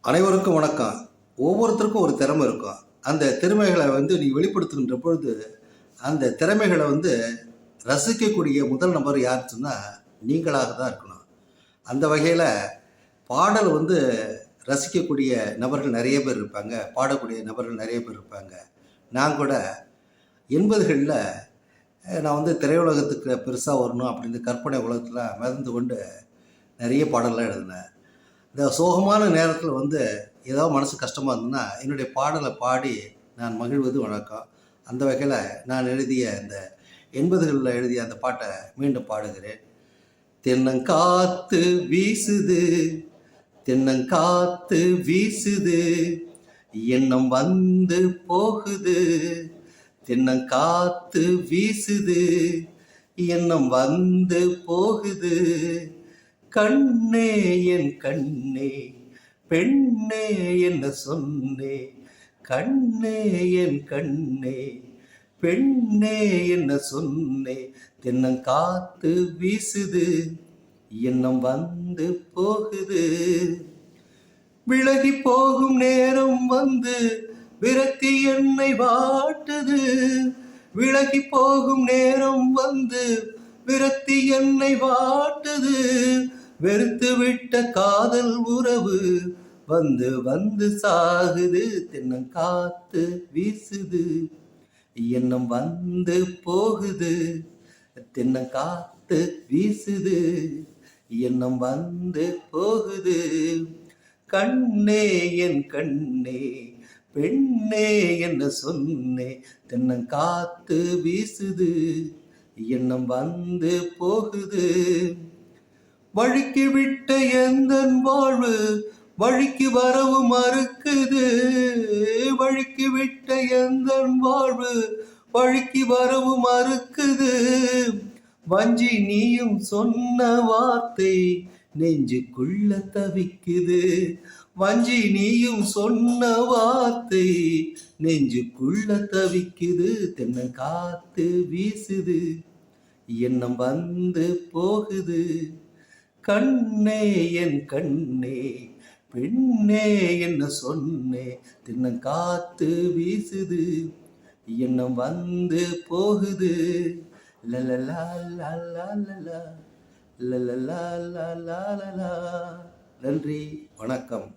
அனைவருக்கும் வணக்கம். ஒவ்வொருத்தருக்கும் ஒரு திறமை இருக்கும். அந்த திறமைகளை நீ வெளிப்படுத்துகின்ற பொழுது, அந்த திறமைகளை ரசிக்கக்கூடிய முதல் நபர் யாருன்னு சொன்னா, நீங்களாக தான் இருக்கணும். அந்த வகையில பாடல் ரசிக்கக்கூடிய நபர்கள் நெறைய பேர் இருப்பாங்க. பாடக்கூடிய நபர்கள் நெறைய பேர் இருப்பாங்க. நான் கூட 80களில் நான் திரையுலகத்துக்கு பெருசா வரணும் அப்படின்னு கற்பனை உலகத்துல மிதந்து கொண்டு நெறைய பாடல்லாம் எழுதினேன். இந்த சோகமான நேரத்தில் ஏதாவது மனசு கஷ்டமாக இருந்ததுன்னா என்னுடைய பாடலை பாடி நான் மகிழ்வது வழக்கம். அந்த வகையில் நான் எழுதிய இந்த 80களில் எழுதிய அந்த பாட்டை மீண்டும் பாடுகிறேன். தென்னங்காத்து வீசுது, தென்னங்காத்து வீசுது, எண்ணம் வந்து போகுது. தென்னங்காத்து வீசுது, எண்ணம் வந்து போகுது. கண்ணே என் கண்ணே, பெண்ணே என்ன சொன்னே. கண்ணே என் கண்ணே, பெண்ணே என்ன சொன்னே. தென்னங்காத்து வீசுது, எண்ணம் வந்து போகுது. விலகி போகும் நேரம் விரக்தி என்னை வாட்டுது. விலகி போகும் நேரம் விரக்தி என்னை வாட்டுது. வெறுத்து விட்ட காதல் உறவு வந்து சாகுது. தென்னங்காத்து வீசுது, எண்ணம் வந்து போகுது. தென்னங்காத்து வீசுது, எண்ணம் வந்து போகுது. கண்ணே என் கண்ணே, பெண்ணே என்ன சொன்னே. தென்னங்காத்து வீசுது, எண்ணம் வந்து போகுது. வழுக்கி விட்ட எந்தன் வாழ்வு வழிக்கு வரவு மறுக்குது. வழுக்கி விட்ட எந்தன் வாழ்வு வழிக்கு வரவு மறுக்குது. வஞ்சி நீயும் சொன்ன வார்த்தை நெஞ்சுக்குள்ள தவிக்குது. வஞ்சி நீயும் சொன்ன வார்த்தை நெஞ்சுக்குள்ள தவிக்குது. தென்னங்காத்து வீசுது, எண்ணம் வந்து போகுது. கண்ணே என் கண்ணே, பெண்ணே என்ன சொன்னே. தென்னங்காத்து வீசுது, எண்ணம் வந்து போகுது. லலலா லலலா லலலா லலலா லலலா. நன்றி, வணக்கம்.